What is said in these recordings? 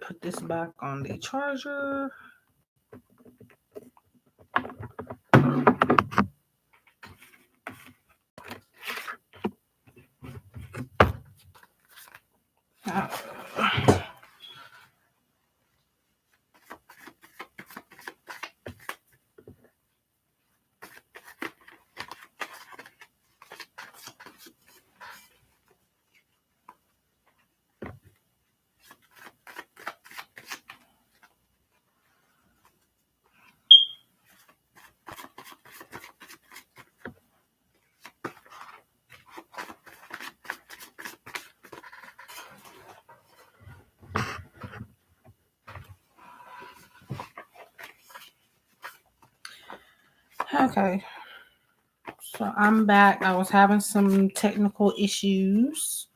put this back on the charger. Okay, so I'm back. I was having some technical issues.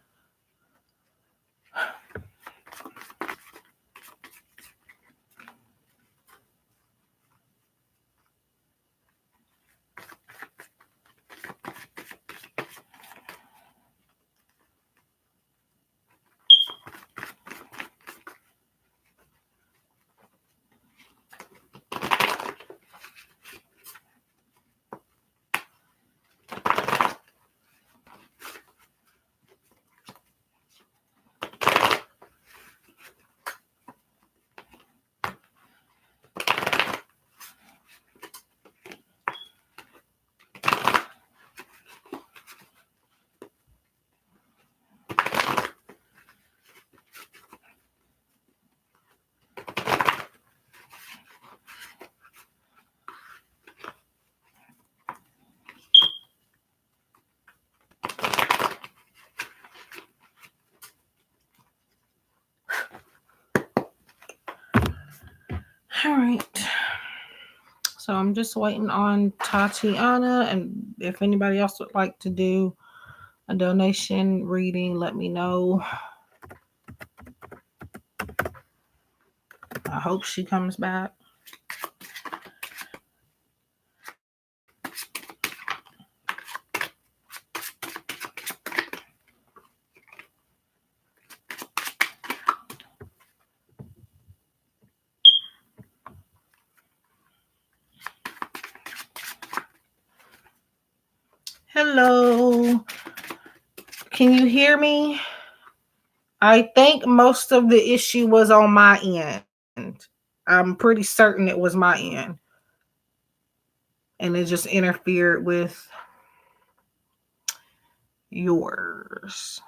All right. So I'm just waiting on Tatiana, and if anybody else would like to do a donation reading, let me know. I hope she comes back. Hello. Can you hear me? I think most of the issue was on my end. I'm pretty certain it was my end. And it just interfered with yours.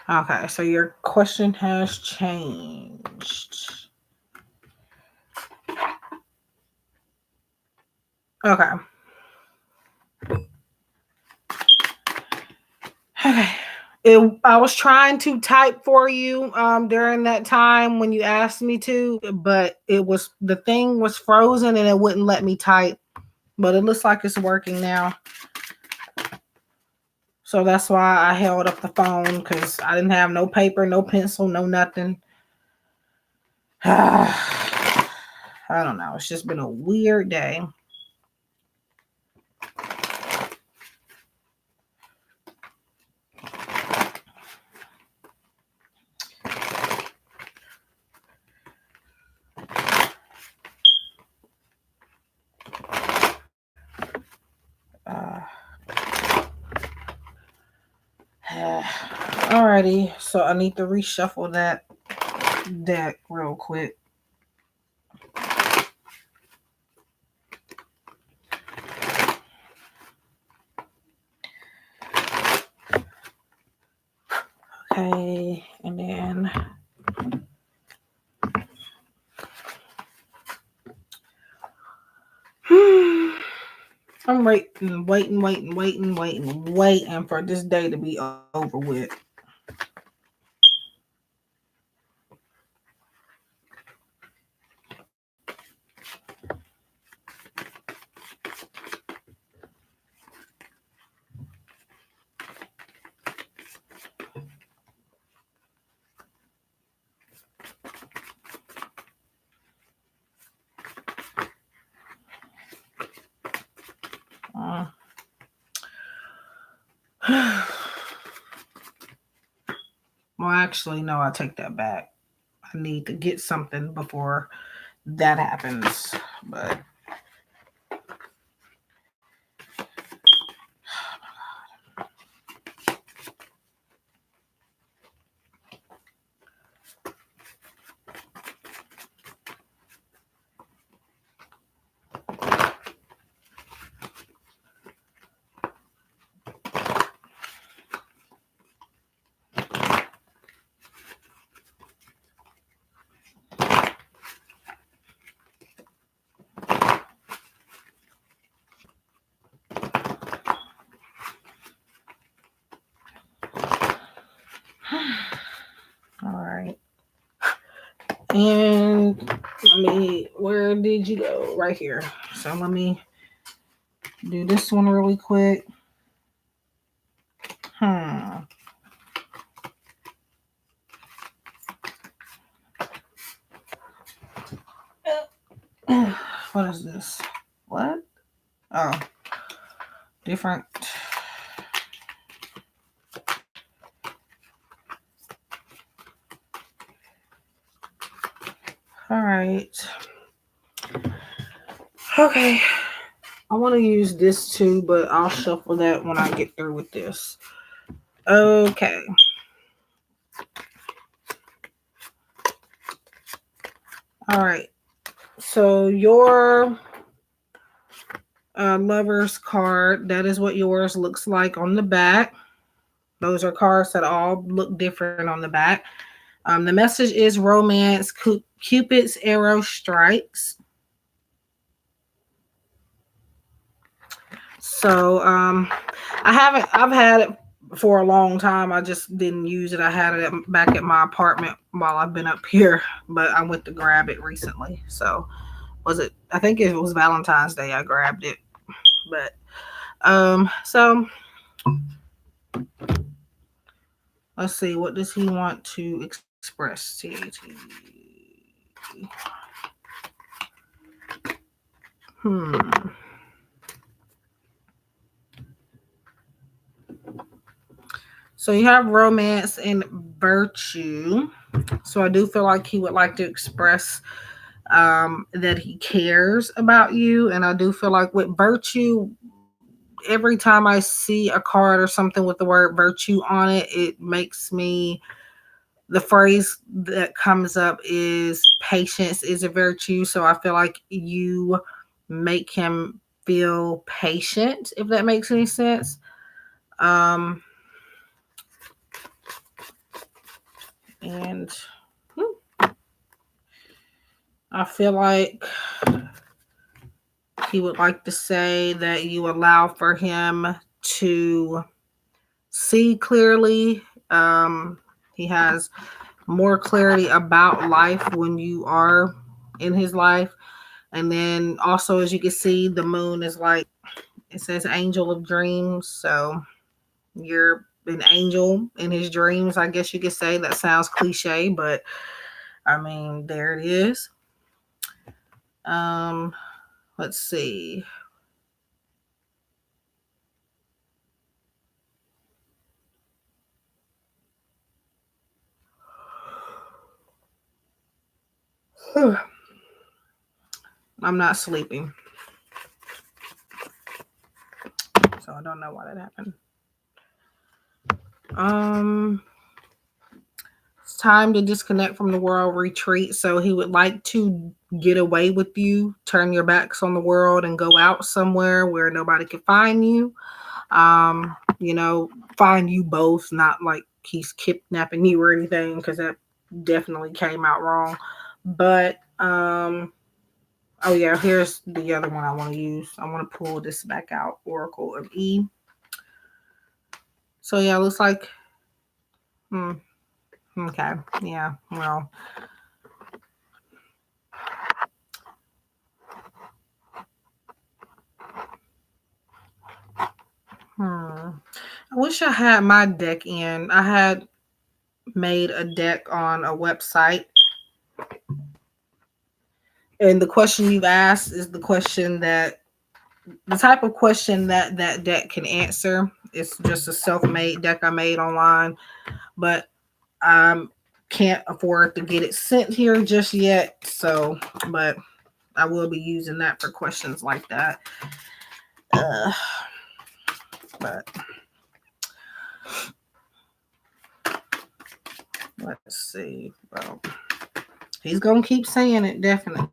Okay, so your question has changed. Okay. Okay. I was trying to type for you during that time when you asked me to, but the thing was frozen and it wouldn't let me type. But it looks like it's working now. So that's why I held up the phone, because I didn't have no paper, no pencil, no nothing. I don't know. It's just been a weird day. Alrighty, so I need to reshuffle that deck real quick. Okay, and then I'm waiting for this day to be over with. Well, actually, no, I take that back. I need to get something before that happens. But all right. And where did you go? Right here. So let me do this one really quick. What is this? What? Oh, different. All right. Okay. I want to use this too, but I'll shuffle that when I get through with this. Okay. All right. So your lover's card, that is what yours looks like on the back. Those are cards that all look different on the back. The message is romance, Cupid's arrow strikes. So I've had it for a long time. I just didn't use it. I had it back at my apartment while I've been up here, but I went to grab it recently. So I think it was Valentine's Day I grabbed it. But so let's see, what does he want to express? So you have romance and virtue. So I do feel like he would like to express that he cares about you. And I do feel like with virtue, every time I see a card or something with the word virtue on it, it makes me, the phrase that comes up is patience is a virtue. So I feel like you make him feel patient, if that makes any sense. And I feel like he would like to say that you allow for him to see clearly. He has more clarity about life when you are in his life. And then also, as you can see, the moon is like, it says angel of dreams. So you're an angel in his dreams, I guess you could say. That sounds cliche, but I mean, there it is. Let's see. I'm not sleeping, so I don't know why that happened. It's time to disconnect from the world, retreat. So he would like to get away with you, turn your backs on the world and go out somewhere where nobody can find you. Find you both, not like he's kidnapping you or anything, because that definitely came out wrong. But oh yeah, here's the other one I want to use. I want to pull this back out, Oracle of E. So yeah, looks like okay. Yeah, well. I wish I had my deck in. I had made a deck on a website. And the question you've asked is the type of question that deck can answer. It's just a self-made deck I made online. But I can't afford to get it sent here just yet. So, but I will be using that for questions like that. Uh, but let's see. Well, he's gonna keep saying it definitely.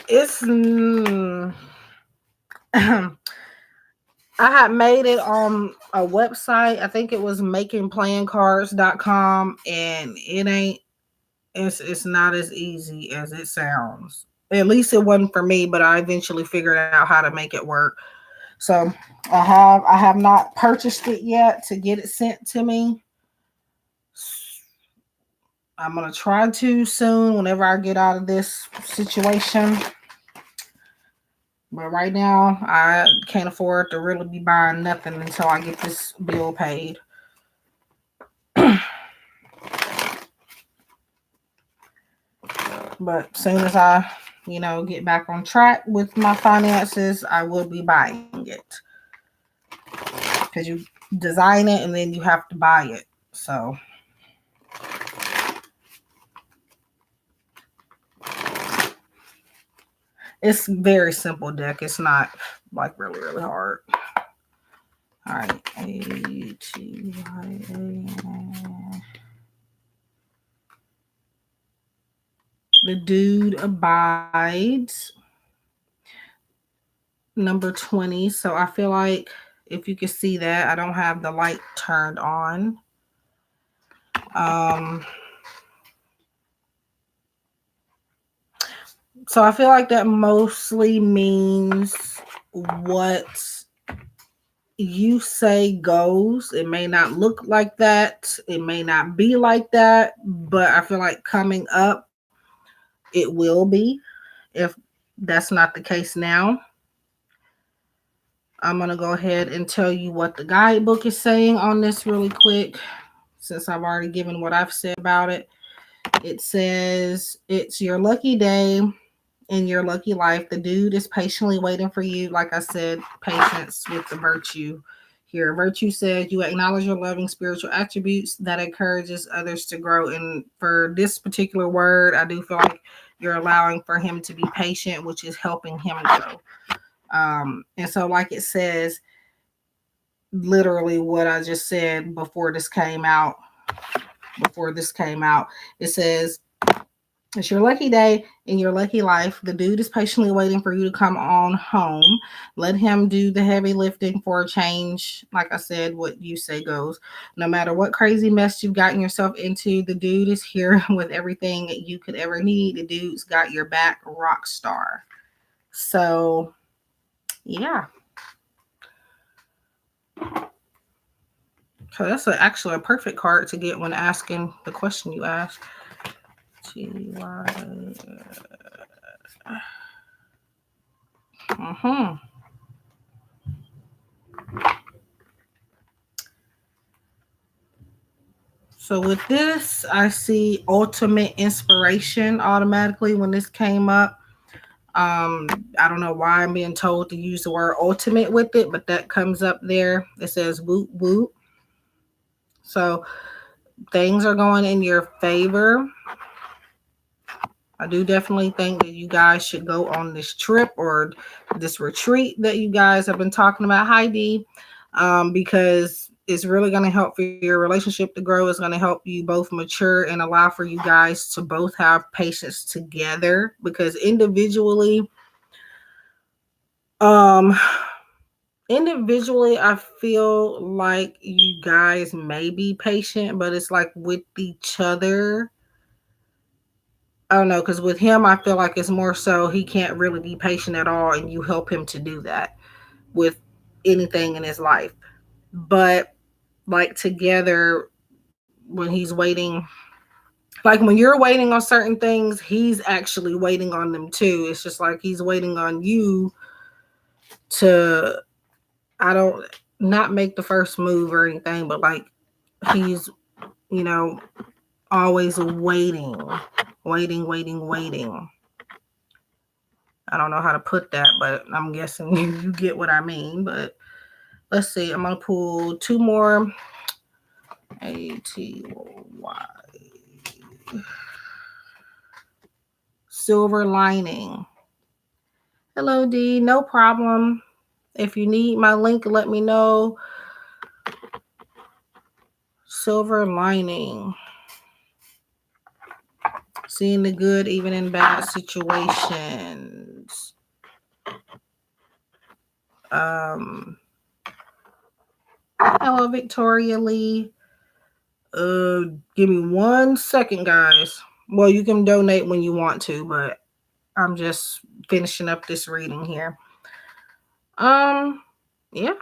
It's I had made it on a website. I think it was makingplayingcards.com, and it's not as easy as it sounds. At least it wasn't for me, but I eventually figured out how to make it work. So I have not purchased it yet to get it sent to me. I'm gonna try to soon whenever I get out of this situation. But right now, I can't afford to really be buying nothing until I get this bill paid. But as soon as I, get back on track with my finances, I will be buying it. Because you design it and then you have to buy it. So it's very simple deck. It's not like really, really hard. All right. A-T-Y-A. The Dude Abides. Number 20. So I feel like if you can see that, I don't have the light turned on. So I feel like that mostly means what you say goes. It may not look like that. It may not be like that, but I feel like coming up, it will be if that's not the case now. I'm going to go ahead and tell you what the guidebook is saying on this really quick, since I've already given what I've said about it. It says, it's your lucky day in your lucky life. The dude is patiently waiting for you. Like I said, patience with the virtue here. Virtue says you acknowledge your loving spiritual attributes that encourages others to grow. And for this particular word, I do feel like you're allowing for him to be patient, which is helping him grow. And so, like it says, literally what I just said before this came out, it says, it's your lucky day in your lucky life. The dude is patiently waiting for you to come on home. Let him do the heavy lifting for a change. Like I said, what you say goes. No matter what crazy mess you've gotten yourself into, the dude is here with everything you could ever need. The dude's got your back, rock star. So, yeah. So that's actually a perfect card to get when asking the question you asked. So with this, I see ultimate inspiration automatically when this came up. I don't know why I'm being told to use the word ultimate with it, but that comes up there. It says whoop whoop. So things are going in your favor. I do definitely think that you guys should go on this trip or this retreat that you guys have been talking about, Heidi, because it's really going to help for your relationship to grow. It's going to help you both mature and allow for you guys to both have patience together, because individually, I feel like you guys may be patient, but it's like with each other, I don't know, because with him, I feel like it's more so he can't really be patient at all, and you help him to do that with anything in his life. But like together, when he's waiting, like when you're waiting on certain things, he's actually waiting on them too. It's just like he's waiting on you to, not make the first move or anything, but like he's, always waiting. I don't know how to put that, but I'm guessing you get what I mean. But let's see. I'm going to pull two more. A-T-Y. Silver lining. Hello, D. No problem. If you need my link, let me know. Silver lining. Seeing the good even in bad situations. Hello, Victoria Lee. Give me 1 second, guys. Well, you can donate when you want to, but I'm just finishing up this reading here. Yeah.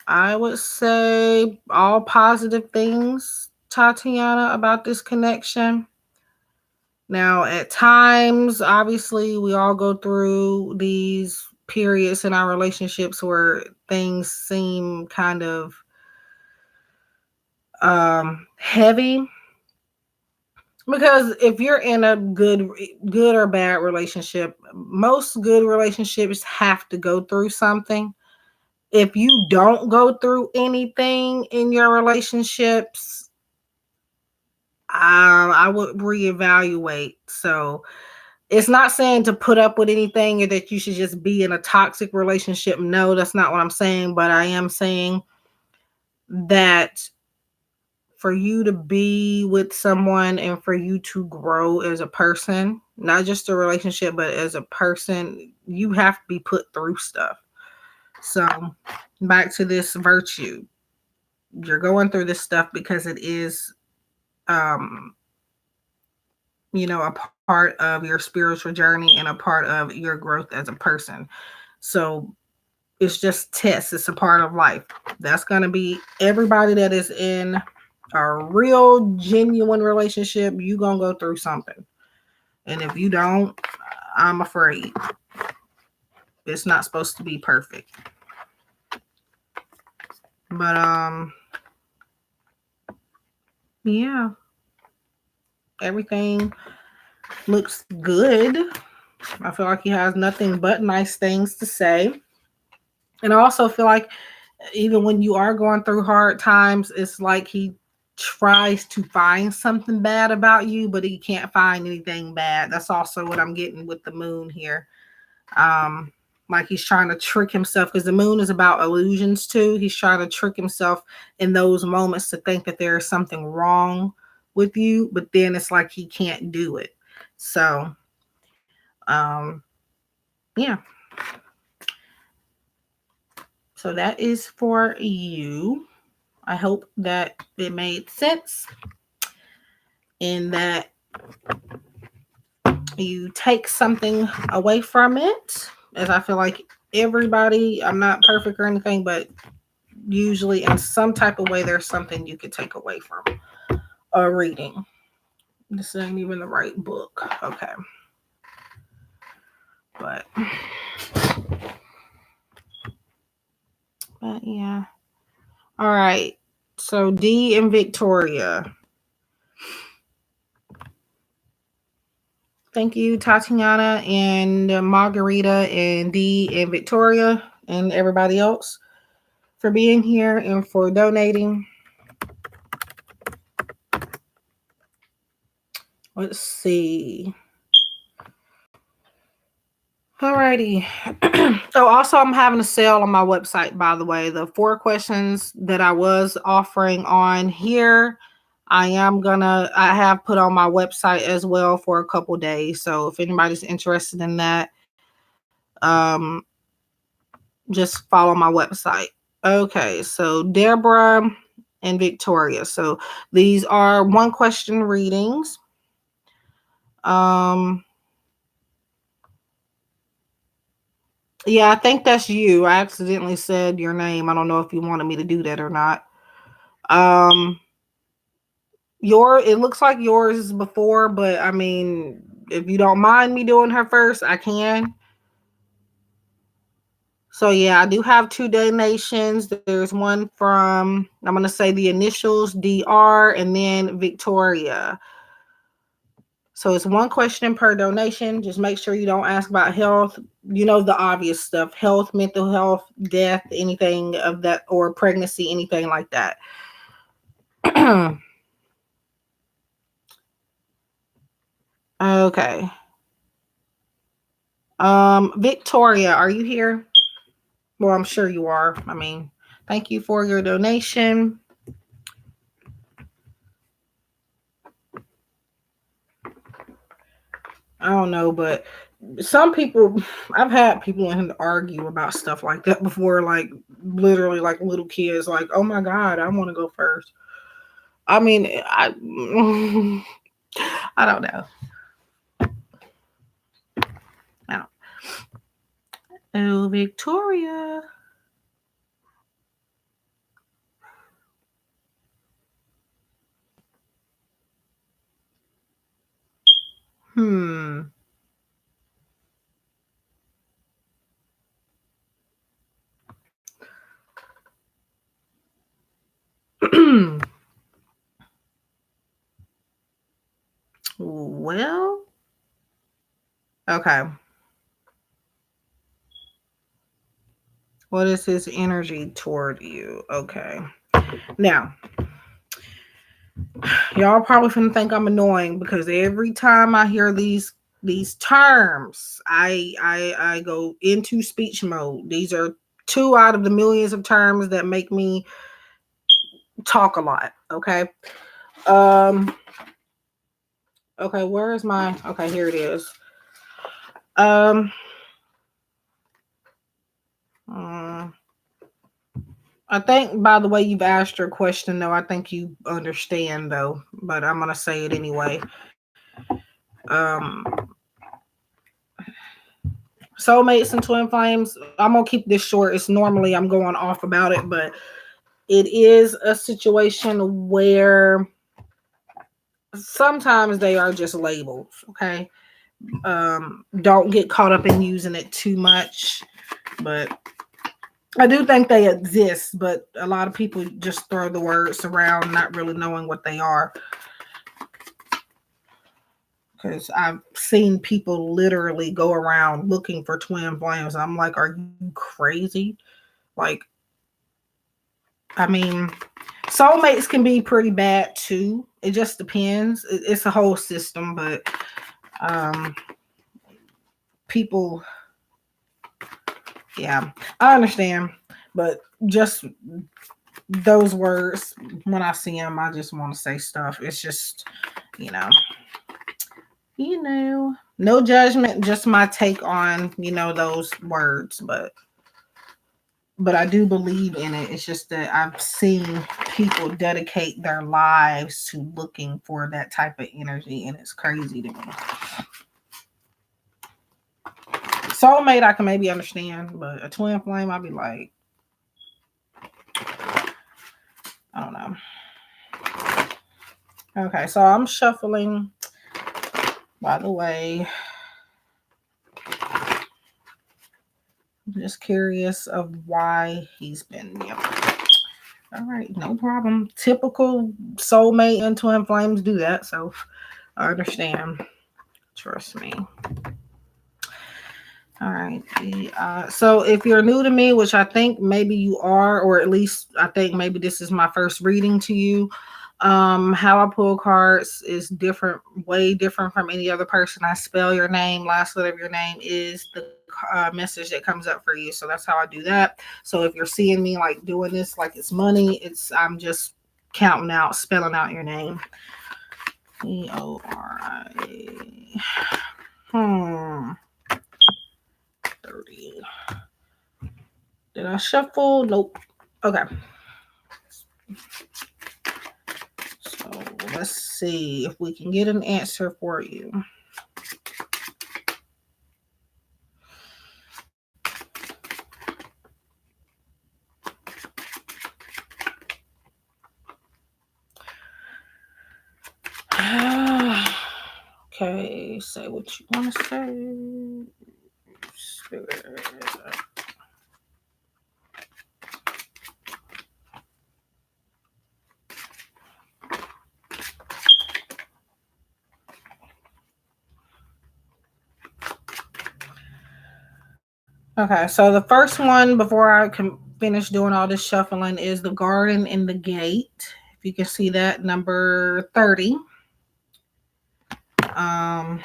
I would say all positive things, Tatiana, about this connection. Now, at times, obviously, we all go through these periods in our relationships where things seem kind of heavy. Because if you're in a good or bad relationship, most good relationships have to go through something. If you don't go through anything in your relationships, I would reevaluate. So it's not saying to put up with anything or that you should just be in a toxic relationship. No, that's not what I'm saying. But I am saying that for you to be with someone and for you to grow as a person, not just a relationship, but as a person, you have to be put through stuff. So back to this virtue. You're going through this stuff because it is, a part of your spiritual journey and a part of your growth as a person. So it's just tests. It's a part of life. That's going to be everybody that is in a real genuine relationship. You're going to go through something. And if you don't, I'm afraid it's not supposed to be perfect. But, yeah, everything looks good. I feel like he has nothing but nice things to say. And I also feel like even when you are going through hard times, it's like he tries to find something bad about you, but he can't find anything bad. That's also what I'm getting with the moon here. Like he's trying to trick himself, because the moon is about illusions too. He's trying to trick himself in those moments to think that there is something wrong with you, but then it's like he can't do it. So, yeah. So that is for you. I hope that it made sense and that you take something away from it. As I feel like everybody, I'm not perfect or anything, but usually in some type of way, there's something you could take away from a reading. This ain't even the right book. Okay. But yeah. All right. So D and Victoria. Thank you, Tatiana and Margarita and D and Victoria and everybody else for being here and for donating. Let's see. Alrighty. So also I'm having a sale on my website, by the way. The 4 questions that I was offering on here, I have put on my website as well for a couple days. So if anybody's interested in that, just follow my website. Okay, so Deborah and Victoria. So these are 1 question readings. Yeah, I think that's you. I accidentally said your name. I don't know if you wanted me to do that or not. It looks like yours is before, but I mean, if you don't mind me doing her first, I can. So yeah, I do have two donations. There's one from, I'm gonna say the initials DR and then Victoria. So it's one question per donation. Just make sure you don't ask about health. You know, the obvious stuff: health, mental health, death, anything of that, or pregnancy, anything like that. Okay. Victoria, are you here? Well, I'm sure you are. I mean, thank you for your donation. I don't know, but some people, I've had people in argue about stuff like that before, like literally like little kids, like, oh my God, I want to go first. I mean, I don't know. I don't. Oh, Victoria. Hmm. Well, okay. What is his energy toward you? Okay. Now, y'all probably finna think I'm annoying because every time I hear these terms, I go into speech mode. These are two out of the millions of terms that make me talk a lot. Okay. Um. Okay. Where is my? Okay. Here it is. Um. mm, I think by the way you've asked your question, though, I think you understand though. But I'm gonna say it anyway. Um. Soulmates and twin flames. I'm gonna keep this short. It's normally I'm going off about it, but it is a situation where sometimes they are just labels. Okay. Don't get caught up in using it too much, but I do think they exist, but a lot of people just throw the words around not really knowing what they are. Because I've seen people literally go around looking for twin flames. I'm like, are you crazy? Like, I mean, soulmates can be pretty bad too. It just depends. It's a whole system, but um, people, yeah, I understand, but just those words when I see them, I just want to say stuff. It's just, you know, no judgment, just my take on those words, but I do believe in it. It's just that I've seen people dedicate their lives to looking for that type of energy, and it's crazy to me. Soulmate, I can maybe understand, but a twin flame, I'd be like, I don't know. Okay, so I'm shuffling. By the way, I'm just curious of why he's been. Yep. All right, no problem. Typical soulmate and twin flames do that, so I understand. Trust me. All right. So if you're new to me, which I think maybe you are, or at least I think maybe this is my first reading to you, how I pull cards is different, way different from any other person. I spell your name, last letter of your name is the message that comes up for you. So that's how I do that. So if you're seeing me like doing this, like it's money, I'm just counting out, spelling out your name. EORIA. 30. Did I shuffle? Nope. Okay. So let's see if we can get an answer for you. Okay, say what you want to say. Spirit. Okay, so the first one before I can finish doing all this shuffling is the garden and the gate. If you can see that, number 30. Um,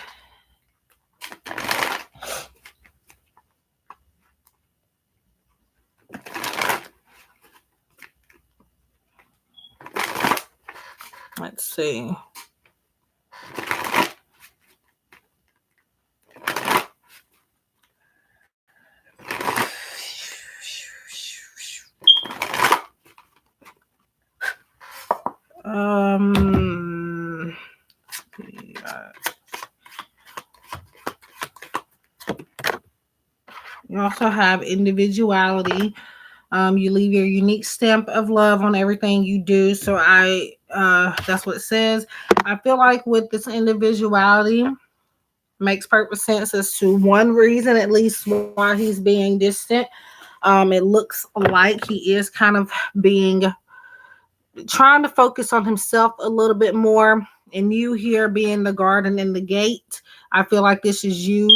let's see. Um, yeah. You also have individuality. You leave your unique stamp of love on everything you do. So that's what it says. I feel like with this individuality, makes perfect sense as to one reason, at least, why he's being distant. It looks like he is kind of being trying to focus on himself a little bit more. And you here being the garden and the gate, I feel like this is you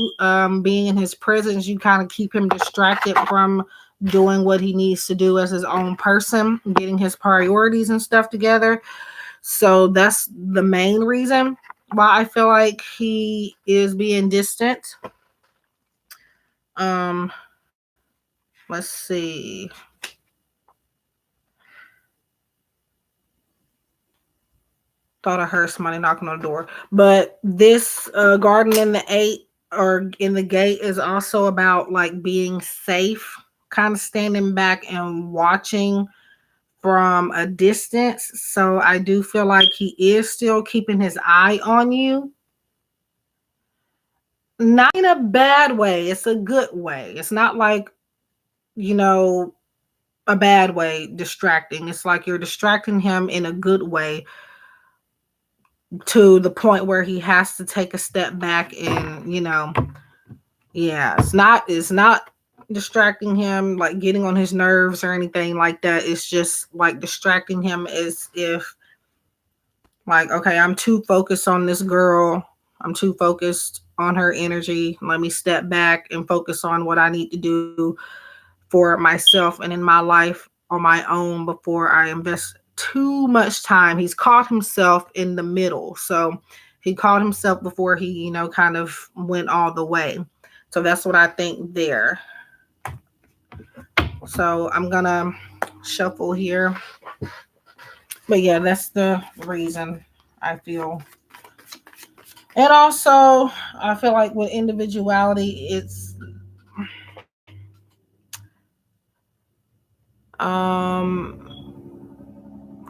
being in his presence. You kind of keep him distracted from doing what he needs to do as his own person, getting his priorities and stuff together. So that's the main reason why I feel like he is being distant. Um, let's see. Thought I heard somebody knocking on the door. But this garden in the 8 or in the gate is also about like being safe, kind of standing back and watching from a distance. So I do feel like he is still keeping his eye on you. Not in a bad way, it's a good way. It's not like, you know, a bad way, distracting. It's like you're distracting him in a good way to the point where he has to take a step back and, yeah, it's not distracting him like getting on his nerves or anything like that. It's just like distracting him as if like, okay, I'm too focused on this girl. I'm too focused on her energy. Let me step back and focus on what I need to do for myself and in my life on my own before I invest too much time. He's caught himself in the middle. So he caught himself before he, kind of went all the way. So that's what I think there. So I'm going to shuffle here. But yeah, that's the reason I feel. And also, I feel like with individuality, it's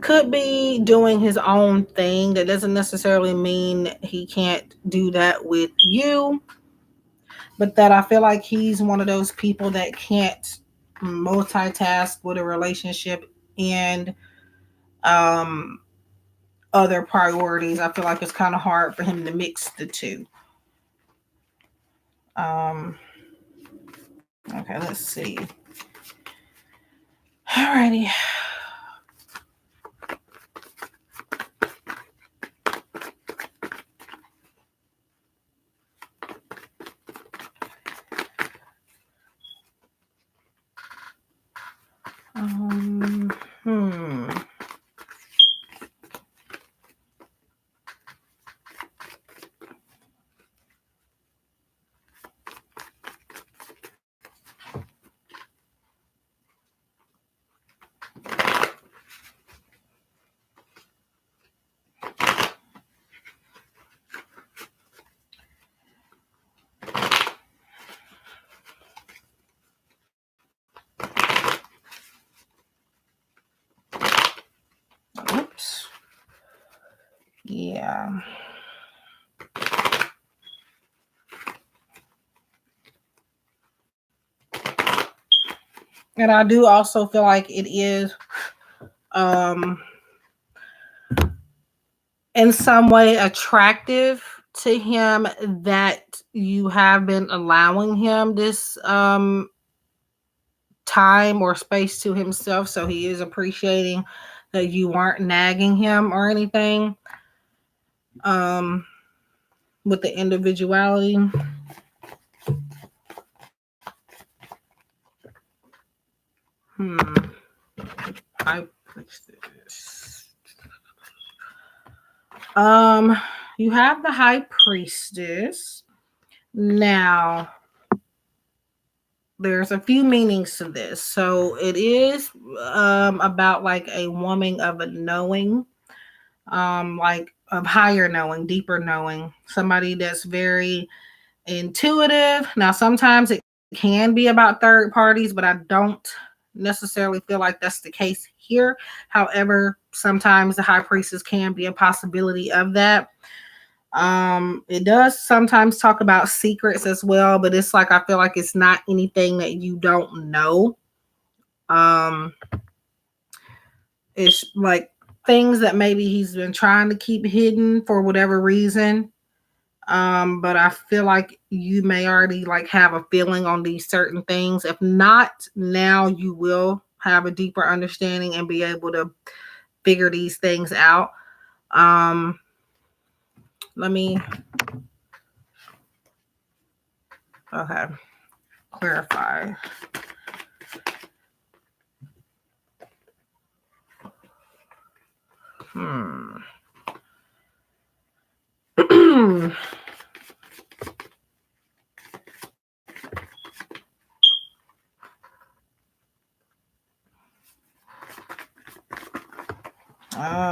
could be doing his own thing. That doesn't necessarily mean he can't do that with you, but that I feel like he's one of those people that can't multitask with a relationship and um other priorities. I feel like it's kind of hard for him to mix the two. Um okay, let's see. Alrighty. Um, hmm. Oops. Yeah. And I do also feel like it is um in some way attractive to him that you have been allowing him this time or space to himself, so he is appreciating that you weren't nagging him or anything um with the individuality. High Priestess. You have the High Priestess. Now, there's a few meanings to this. So it is about like a woman of a knowing, like of higher knowing, deeper knowing, somebody that's very intuitive. Now, sometimes it can be about third parties, but I don't necessarily feel like that's the case here. However, sometimes the high priestess can be a possibility of that. It does sometimes talk about secrets as well, but it's like I feel like it's not anything that you don't know. Um, it's like things that maybe he's been trying to keep hidden for whatever reason. But I feel like you may already like have a feeling on these certain things. If not, now you will have a deeper understanding and be able to figure these things out. Let me clarify.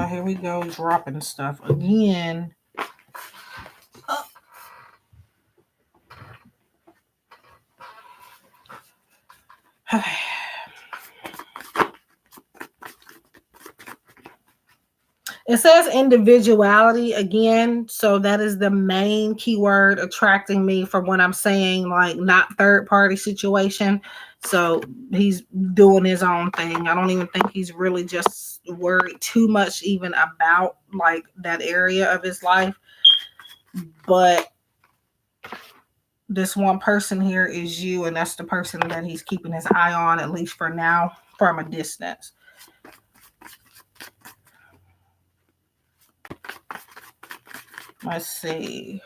Here we go, dropping stuff again. It says individuality again, so that is the main keyword attracting me from when I'm saying like not third party situation. So he's doing his own thing. I don't even think he's really just worried too much even about like that area of his life. But this one person here is you, and that's the person that he's keeping his eye on, at least for now, from a distance. Let's see.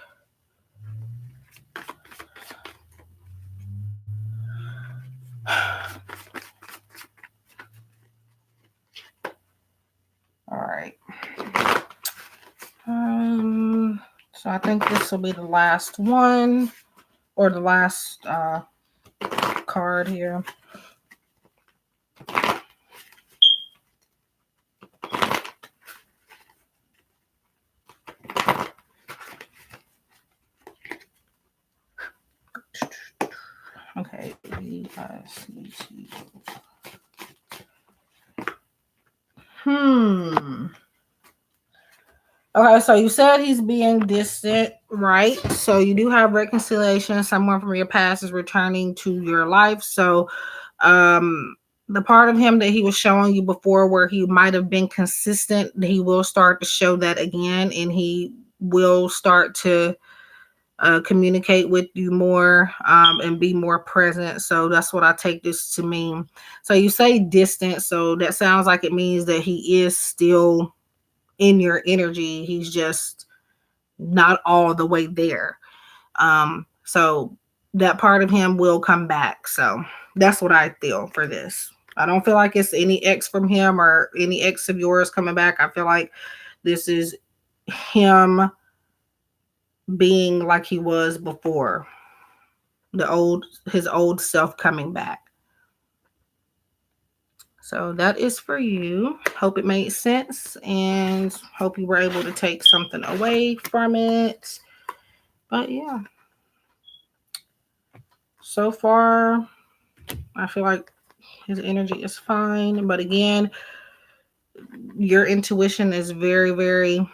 All right. So I think this will be the last one, or the last card here. Okay. Okay, so you said he's being distant, right? So you do have reconciliation. Someone from your past is returning to your life. So the part of him that he was showing you before where he might have been consistent, he will start to show that again, and he will start to communicate with you more and be more present. So that's what I take this to mean. So you say distant, so that sounds like it means that he is still in your energy. He's just not all the way there. So that part of him will come back. So that's what I feel for this. I don't feel like it's any ex from him or any ex of yours coming back. I feel like this is him being like he was before, his old self coming back. So that is for you. Hope it made sense and hope you were able to take something away from it. But yeah, so far I feel like his energy is fine. But again, your intuition is very, very,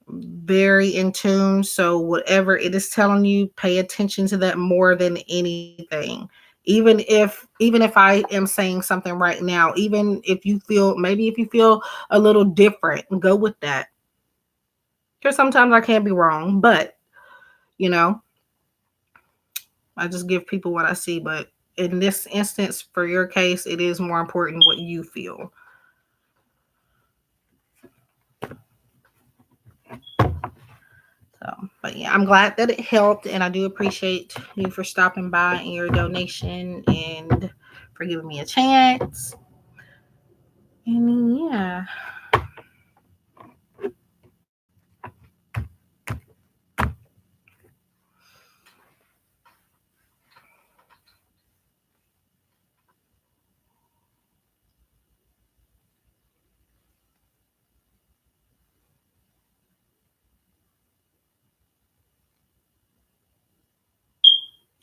very in tune. So whatever it is telling you, pay attention to that more than anything. Even if I am saying something right now, even if you feel a little different, go with that. Because sometimes I can't be wrong, but I just give people what I see. But in this instance, for your case, it is more important what you feel. So, but yeah, I'm glad that it helped, and I do appreciate you for stopping by and your donation and for giving me a chance. And yeah.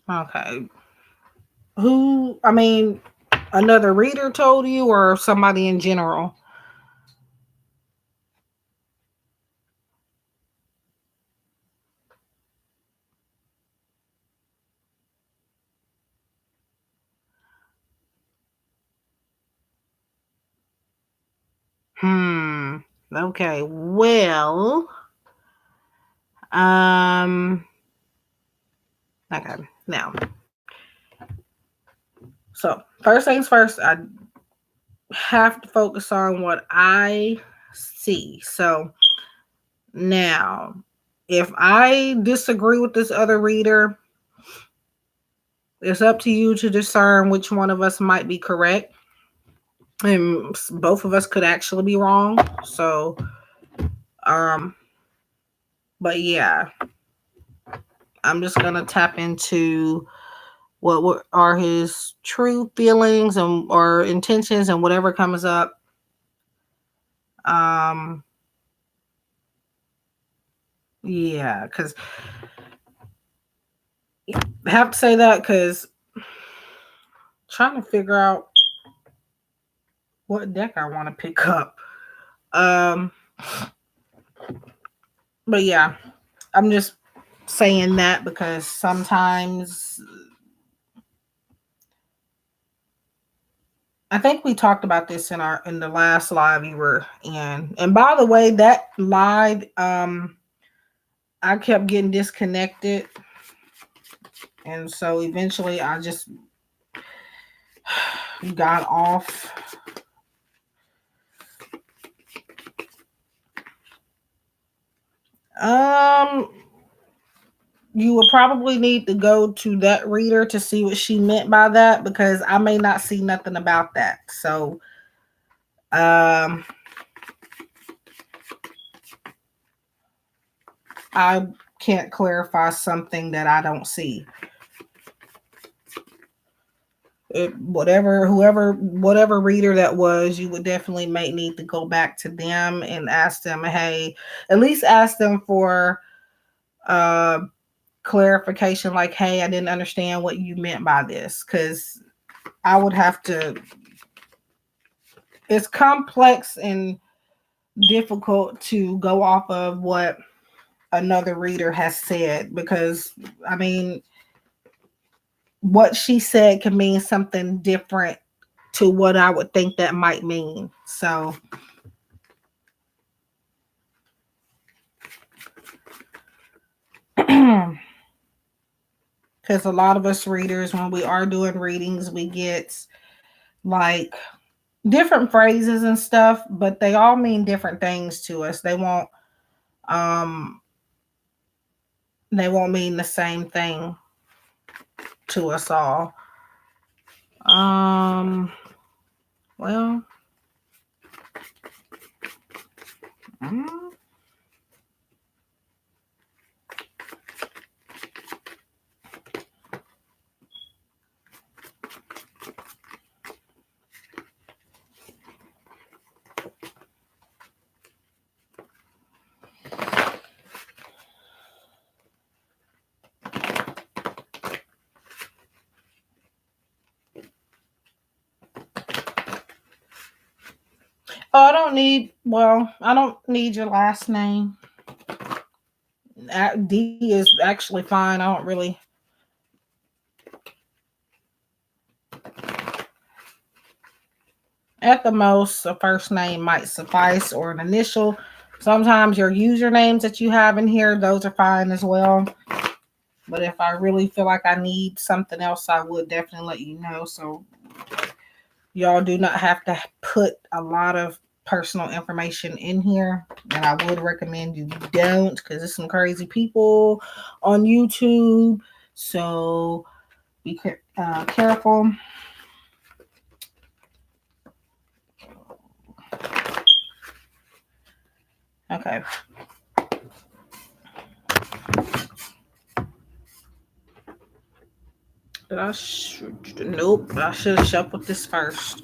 Okay. Who, I mean, another reader told you or somebody in general? Hmm. Okay. Well, um, okay. Now, so first things first, I have to focus on what I see. So now, if I disagree with this other reader, it's up to you to discern which one of us might be correct. And both of us could actually be wrong. So, um, but yeah, I'm just gonna tap into what are his true feelings and or intentions and whatever comes up. Um, yeah, because I have to say that because trying to figure out what deck I want to pick up. Um, but yeah, I'm just saying that because sometimes I think we talked about this in the last live you were in. And by the way, that live I kept getting disconnected. And so eventually I just got off. Um you would probably need to go to that reader to see what she meant by that because I may not see nothing about that. So um I can't clarify something that I don't see. Whatever reader that was, you would definitely may need to go back to them and ask them, hey, at least ask them for uh clarification, like, hey, I didn't understand what you meant by this, because I would have to, it's complex and difficult to go off of what another reader has said because I mean what she said can mean something different to what I would think that might mean. So because a lot of us readers, when we are doing readings, we get like different phrases and stuff, but they all mean different things to us. Um they won't mean the same thing to us all. Um well, mm, oh, I don't need your last name. D is actually fine. I don't really. At the most, a first name might suffice or an initial. Sometimes your usernames that you have in here, those are fine as well. But if I really feel like I need something else, I would definitely let you know. So y'all do not have to put a lot of personal information in here. And I would recommend you don't because there's some crazy people on YouTube. So be careful. Okay. Nope. I should have shuffled this first.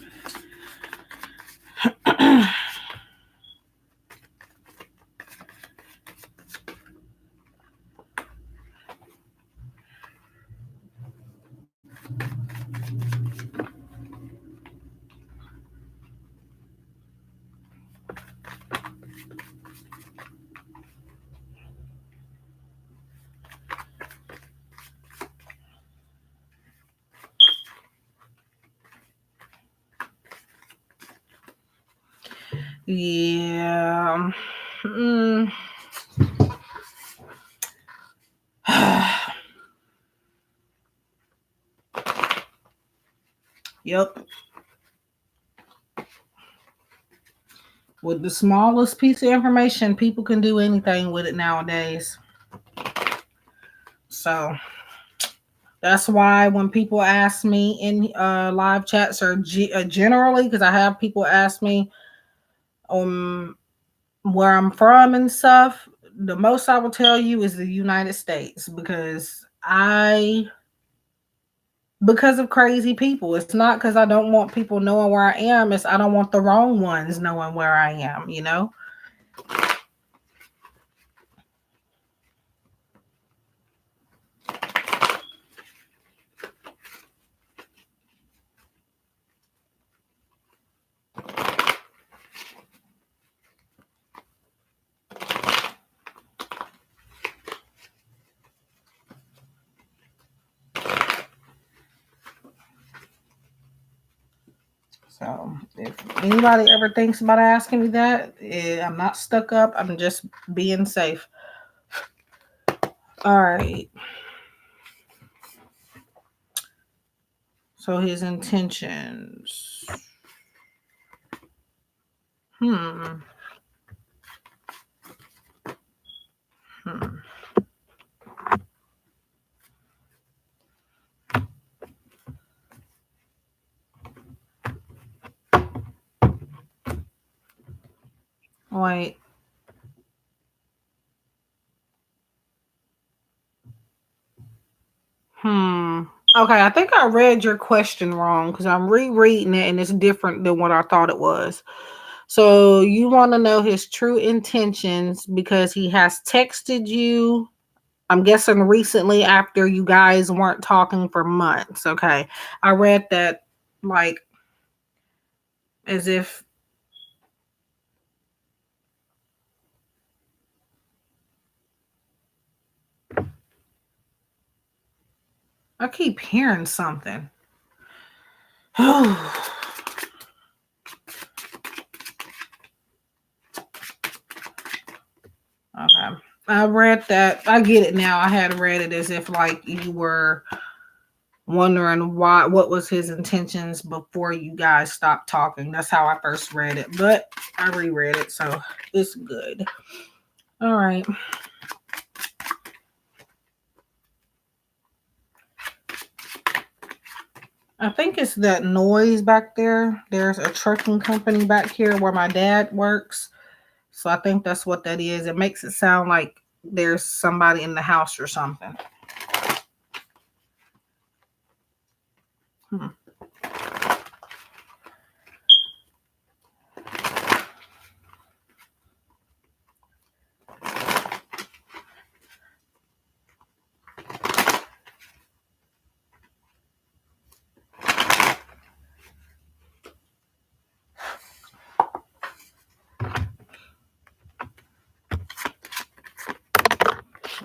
Yeah. Mm. Yep. With the smallest piece of information, people can do anything with it nowadays. So that's why when people ask me in live chats or generally, because I have people ask me where I'm from and stuff, the most I will tell you is the United States because of crazy people. It's not because I don't want people knowing where I am. It's I don't want the wrong ones knowing where I am, you know? So if anybody ever thinks about asking me that, I'm not stuck up. I'm just being safe. All right. So his intentions. Hmm. Hmm. Wait. Hmm. Okay, I think I read your question wrong because I'm rereading it and it's different than what I thought it was. So you want to know his true intentions because he has texted you, I'm guessing recently after you guys weren't talking for months. Okay. I read that like as if I keep hearing something. Okay. I read that. I get it now. I had read it as if like you were wondering what was his intentions before you guys stopped talking. That's how I first read it, but I reread it, so it's good. All right. I think it's that noise back there. There's a trucking company back here where my dad works. So I think that's what that is. It makes it sound like there's somebody in the house or something. Hmm.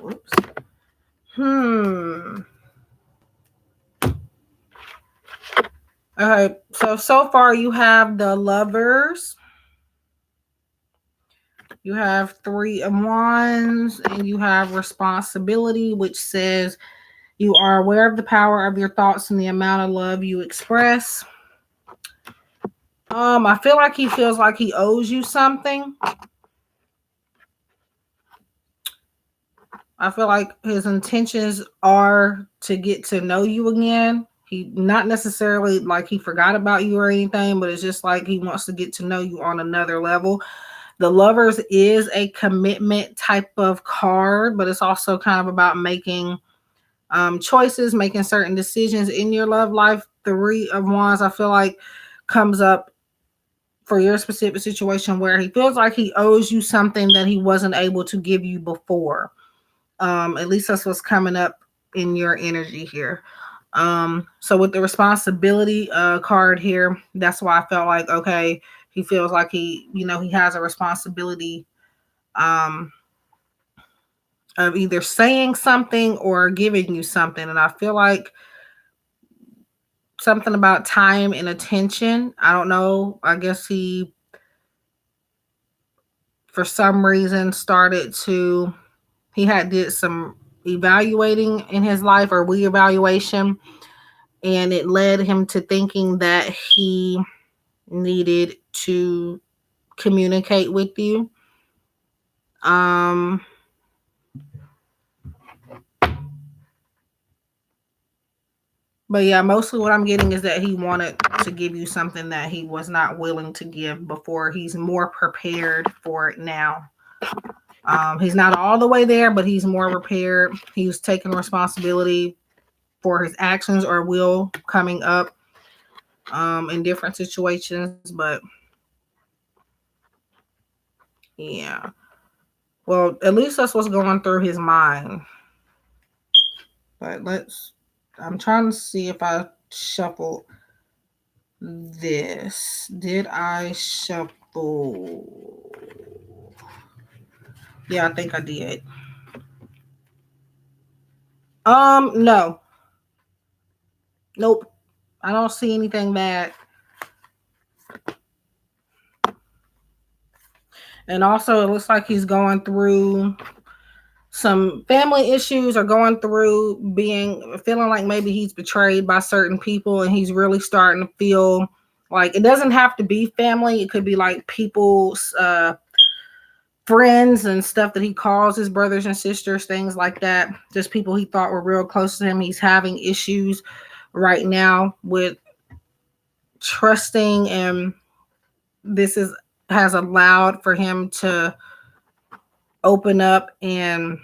Whoops. Okay, so far you have the lovers, you have 3 of Wands, and you have responsibility, which says you are aware of the power of your thoughts and the amount of love you express. I feel like he feels like he owes you something. I feel like his intentions are to get to know you again. He not necessarily like he forgot about you or anything, but it's just like he wants to get to know you on another level. The Lovers is a commitment type of card, but it's also kind of about making choices, making certain decisions in your love life. Three of Wands, I feel like, comes up for your specific situation where he feels like he owes you something that he wasn't able to give you before. At least that's what's coming up in your energy here. So with the responsibility card here, that's why I felt like, okay, he feels like he has a responsibility of either saying something or giving you something. And I feel like something about time and attention. I don't know. I guess he, for some reason, he had did some evaluating in his life or reevaluation, and it led him to thinking that he needed to communicate with you. Um, but yeah, mostly what I'm getting is that he wanted to give you something that he was not willing to give before. He's more prepared for it now. He's not all the way there, but he's more prepared. He's taking responsibility for his actions or will coming up in different situations. But yeah, well, at least that's what's going through his mind. But I'm trying to see if I shuffled this. Did I shuffle? Yeah, I think I did. No. Nope. I don't see anything bad. And also, it looks like he's going through some family issues or going through feeling like maybe he's betrayed by certain people, and he's really starting to feel like it doesn't have to be family. It could be like people's friends and stuff that he calls his brothers and sisters, things like that. Just people he thought were real close to him. He's having issues right now with trusting, and this has allowed for him to open up. And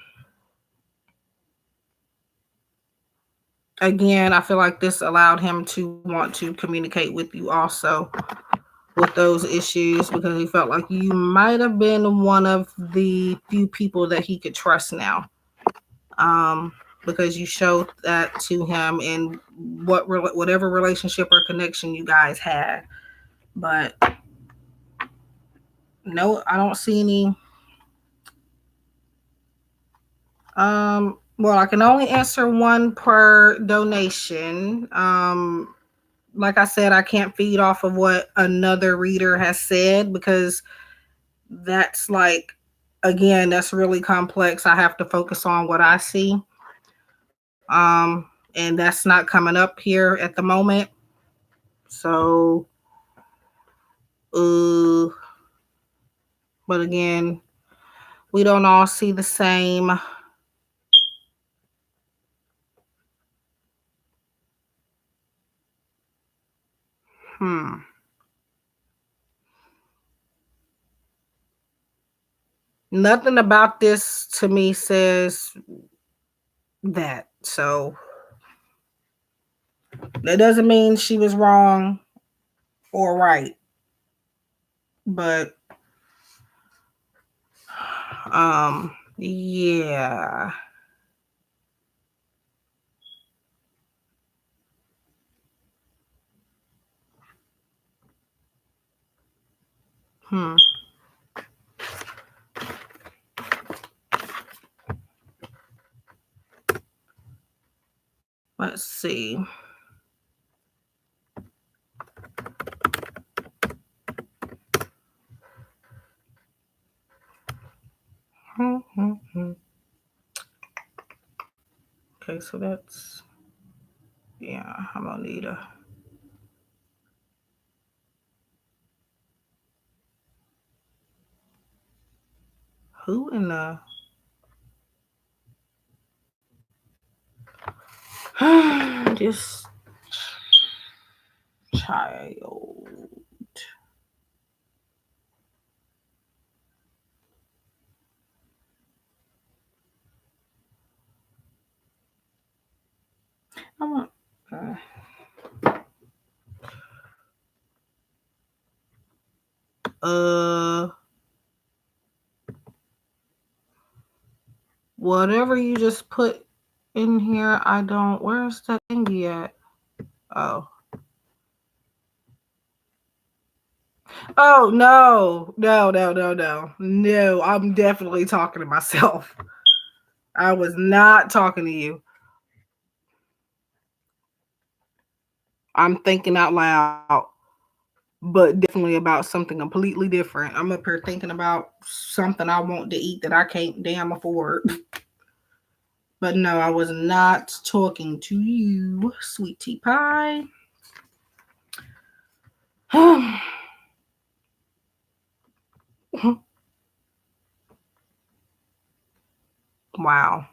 again, I feel like this allowed him to want to communicate with you also with those issues, because he felt like you might have been one of the few people that he could trust now. Because you showed that to him in whatever relationship or connection you guys had. But no, I don't see any. Well, I can only answer one per donation. Like I said, I can't feed off of what another reader has said, because that's like, again, that's really complex. I have to focus on what I see. And that's not coming up here at the moment. So, but again, we don't all see the same. Nothing about this to me says that. So that doesn't mean she was wrong or right. But yeah. Let's see. Okay, so that's, yeah, I'm gonna need who in the this child. I want. Uh, whatever you just put in here, I don't. Where's that thingy at? Oh. Oh no, no, no, no, no, no! I'm definitely talking to myself. I was not talking to you. I'm thinking out loud, but definitely about something completely different. I'm up here thinking about something I want to eat that I can't damn afford. But no, I was not talking to you, sweet tea pie. Wow.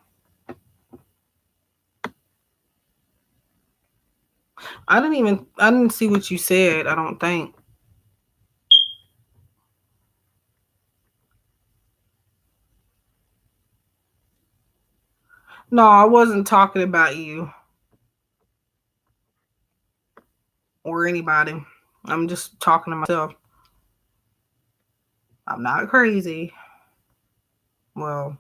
I didn't see what you said, I don't think. No, I wasn't talking about you or anybody. I'm just talking to myself. I'm not crazy. Well,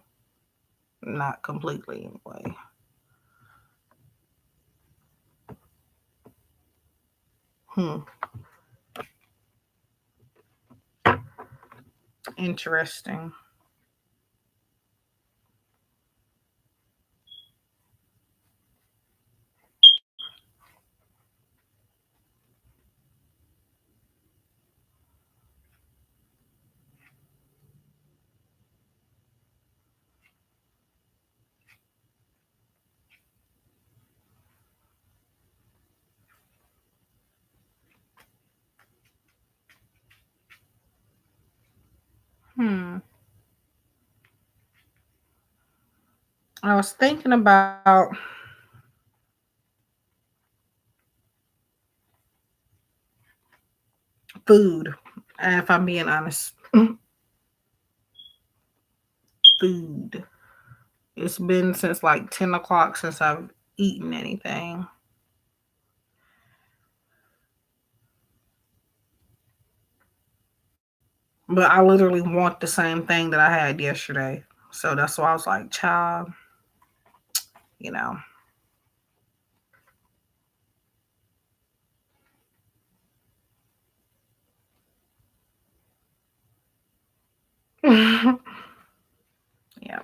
not completely anyway. Hmm. Interesting. Hmm. I was thinking about food. If I'm being honest, food. It's been since like 10 o'clock since I've eaten anything. But I literally want the same thing that I had yesterday. So that's why I was like, child, you know. Yeah.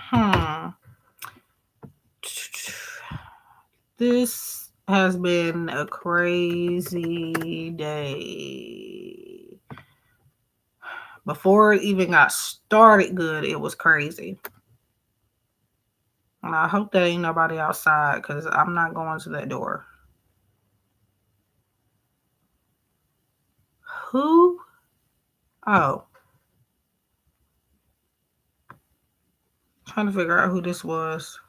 Hmm. This has been a crazy day. Before it even got started good, it was crazy. And I hope there ain't nobody outside because I'm not going to that door. Who? Oh, trying to figure out who this was.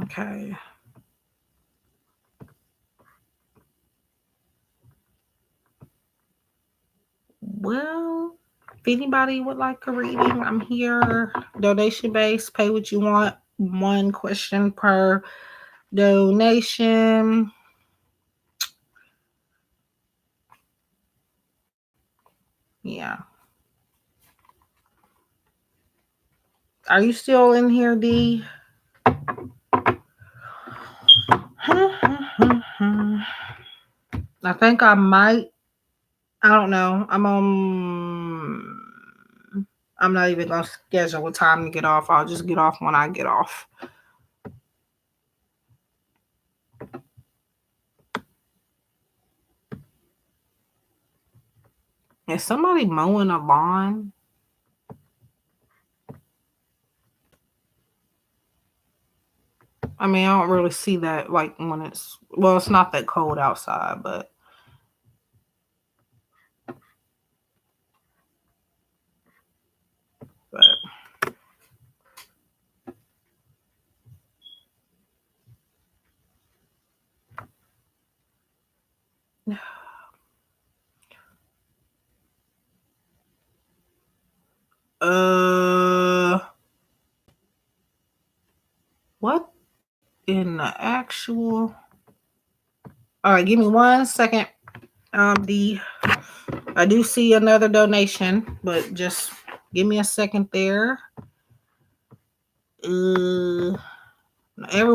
Okay. Well, if anybody would like a reading, I'm here. Donation based, pay what you want. One question per donation. Yeah. Are you still in here, D? I think I might. I don't know. I'm not even gonna schedule a time to get off. I'll just get off when I get off. Is somebody mowing a lawn? I mean, I don't really see that like when it's not that cold outside, but in the actual. All right, give me 1 second. I do see another donation, but just give me a second there. Every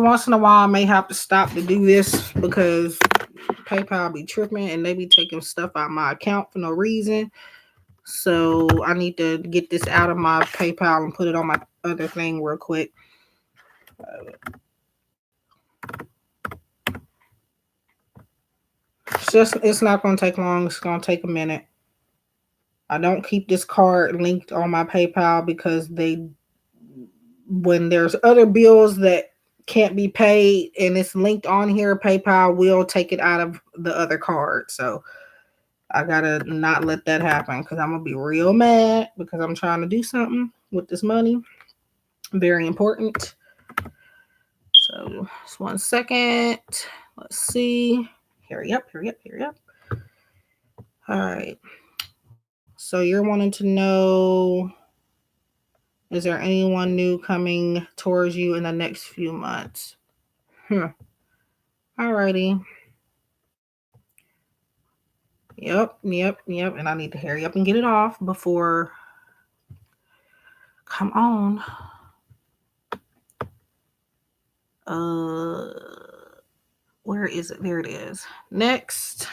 once in a while, I may have to stop to do this because PayPal be tripping and they be taking stuff out of my account for no reason. So I need to get this out of my PayPal and put it on my other thing real quick. It's not going to take long. It's going to take a minute. I don't keep this card linked on my PayPal because when there's other bills that can't be paid and it's linked on here, PayPal will take it out of the other card. So I gotta not let that happen because I'm gonna be real mad because I'm trying to do something with this money. Very important. So just 1 second. Let's see. Hurry up. All right. So you're wanting to know, is there anyone new coming towards you in the next few months? Alrighty. Yep. And I need to hurry up and get it off before. Come on. Where is it? There it is. Next.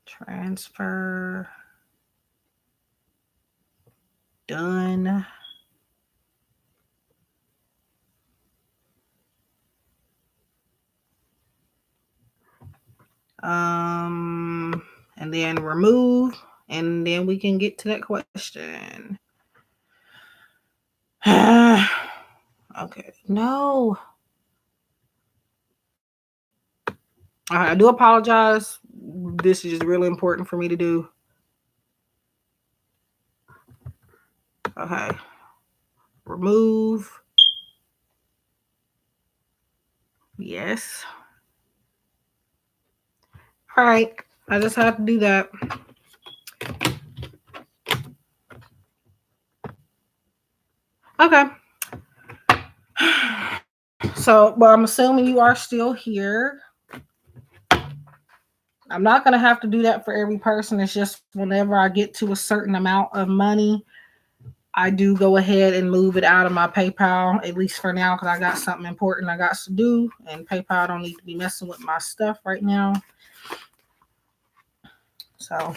Transfer. Done. And then remove, and then we can get to that question. Okay. No. I do apologize. This is just really important for me to do. Okay. Remove. Yes. All right. I just have to do that. Okay. So, well, I'm assuming you are still here. I'm not going to have to do that for every person. It's just whenever I get to a certain amount of money, I do go ahead and move it out of my PayPal, at least for now, because I got something important I got to do, and PayPal don't need to be messing with my stuff right now. So,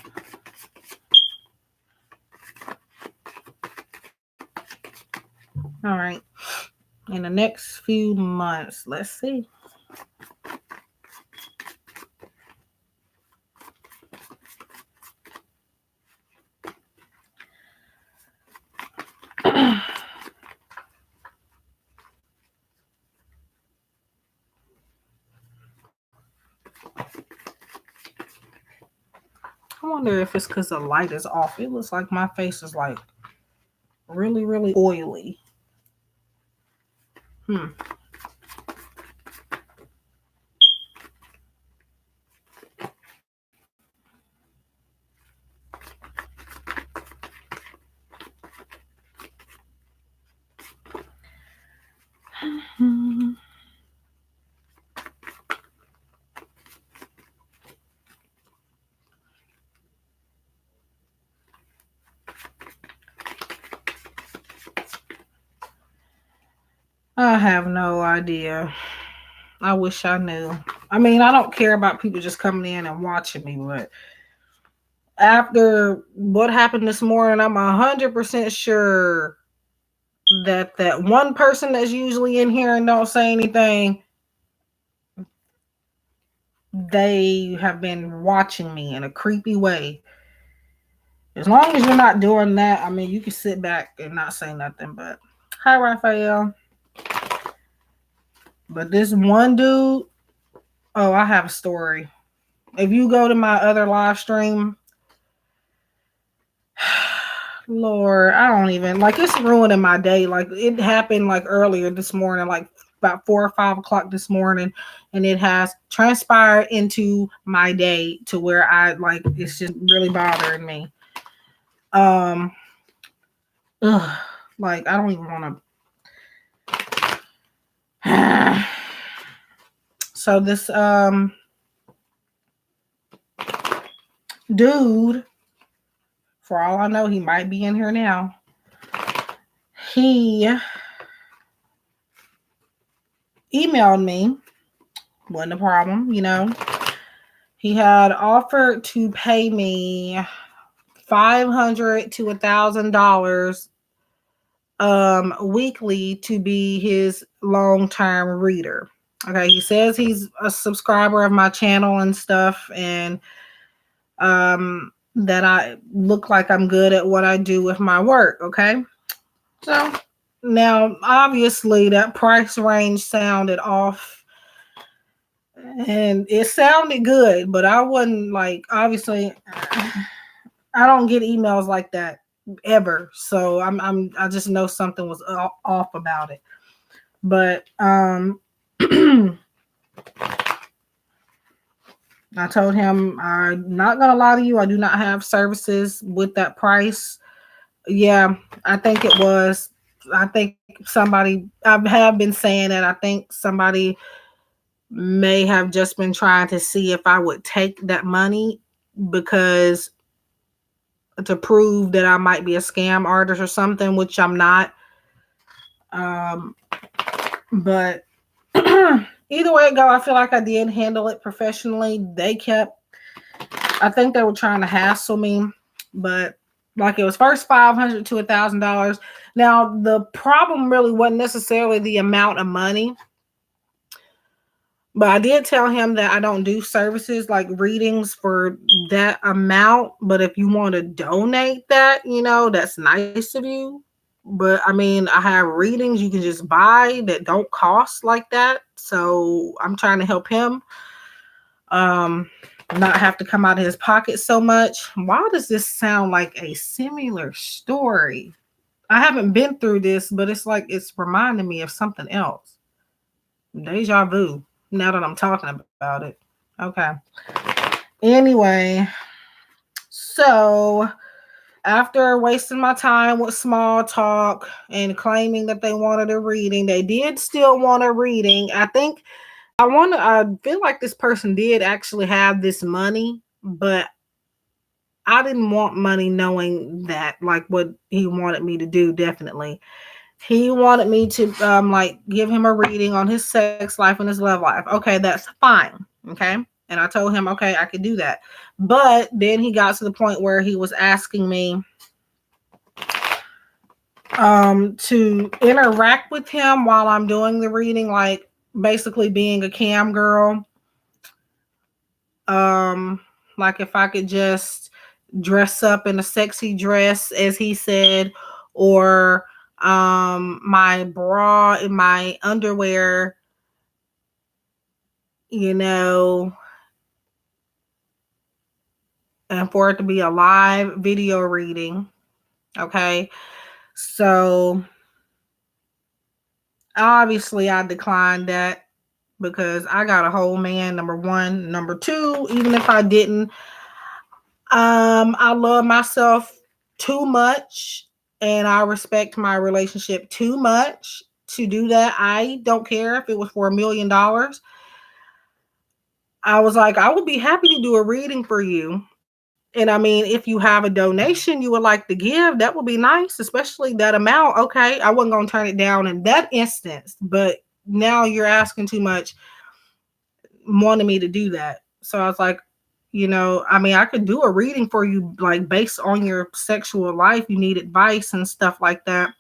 all right. In the next few months, let's see. I wonder if it's because the light is off. It looks like my face is like really, really oily. I have no idea. I wish I knew. I mean, I don't care about people just coming in and watching me, but after what happened this morning, I'm 100% sure that one person that's usually in here and don't say anything, they have been watching me in a creepy way. As long as you're not doing that, I mean, you can sit back and not say nothing. But hi, Raphael. But this one dude, oh, I have a story. If you go to my other live stream, Lord, I don't even, like, it's ruining my day. Like, it happened like earlier this morning, like about 4 or 5 o'clock this morning, and it has transpired into my day to where I, like, it's just really bothering me. Like, I don't even want to. So this dude, for all I know, he might be in here now. He emailed me. Wasn't a problem, you know. He had offered to pay me $500 to $1,000 weekly to be his long-term reader. Okay, he says he's a subscriber of my channel and stuff, and that I look like I'm good at what I do with my work. Okay, so now obviously that price range sounded off, and it sounded good, but I wasn't like, obviously I don't get emails like that ever, so I just know something was off about it. But I told him, I'm not gonna lie to you, I do not have services with that price. Yeah, I think it was. I think somebody, I have been saying that, I think somebody may have just been trying to see if I would take that money, because to prove that I might be a scam artist or something, which I'm not. But either way it go, I feel like I did handle it professionally. I think they were trying to hassle me, but like, it was first $500 to $1,000. Now the problem really wasn't necessarily the amount of money, but I did tell him that I don't do services like readings for that amount. But if you want to donate that, you know, that's nice of you. But I mean, I have readings you can just buy that don't cost like that. So I'm trying to help him not have to come out of his pocket so much. Why does this sound like a similar story? I haven't been through this, but it's like it's reminding me of something else. Deja vu. Now that I'm talking about it. Okay. Anyway, so after wasting my time with small talk and claiming that they wanted a reading, they did still want a reading. I feel like this person did actually have this money, but I didn't want money knowing that, like, what he wanted me to do. Definitely. He wanted me to like give him a reading on his sex life and his love life. Okay, that's fine. Okay. And I told him, okay, I could do that. But then he got to the point where he was asking me to interact with him while I'm doing the reading, like basically being a cam girl. Like if I could just dress up in a sexy dress, as he said, or my bra and my underwear, you know, and for it to be a live video reading. Okay. So obviously I declined that, because I got a whole man, number one. Number two, even if I didn't, I love myself too much and I respect my relationship too much to do that. I don't care if it was for $1 million. I was like, I would be happy to do a reading for you. And I mean, if you have a donation you would like to give, that would be nice, especially that amount. Okay, I wasn't going to turn it down in that instance, but now you're asking too much, wanting me to do that. So I was like, you know, I mean, I could do a reading for you, like based on your sexual life. You need advice and stuff like that.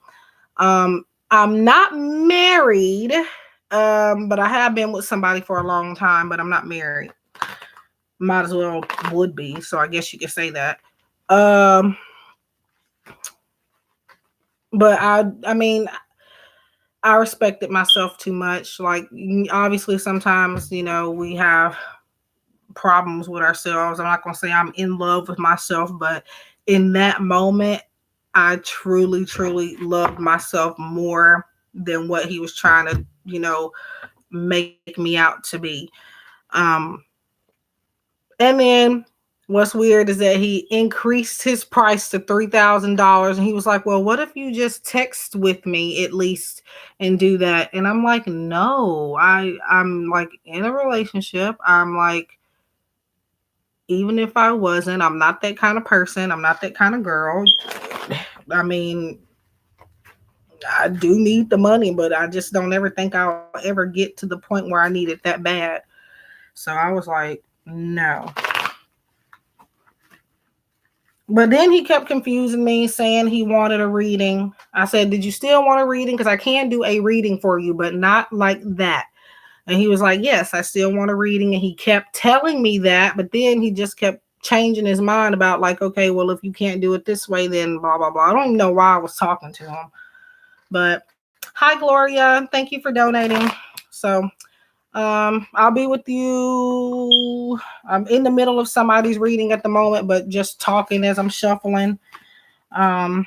I'm not married, but I have been with somebody for a long time, but I'm not married. Might as well would be. So I guess you could say that. But I mean, I respected myself too much. Like, obviously, sometimes, you know, we have problems with ourselves. I'm not going to say I'm in love with myself, but in that moment, I truly, truly loved myself more than what he was trying to, you know, make me out to be. And then What's weird is that he increased his price to $3,000, and he was like, "Well, what if you just text with me at least and do that?" And I'm like, "No, I'm like in a relationship. I'm like, even if I wasn't, I'm not that kind of person. I'm not that kind of girl. I mean, I do need the money, but I just don't ever think I'll ever get to the point where I need it that bad." So I was like, "No." But then he kept confusing me, saying he wanted a reading. I said, "Did you still want a reading? Because I can do a reading for you, but not like that." And he was like, "Yes, I still want a reading." And he kept telling me that, but then he just kept changing his mind about, like, okay, well, if you can't do it this way, then blah, blah, blah. I don't even know why I was talking to him. But hi, Gloria. Thank you for donating. So I'll be with you. I'm in the middle of somebody's reading at the moment, but just talking as I'm shuffling. Um,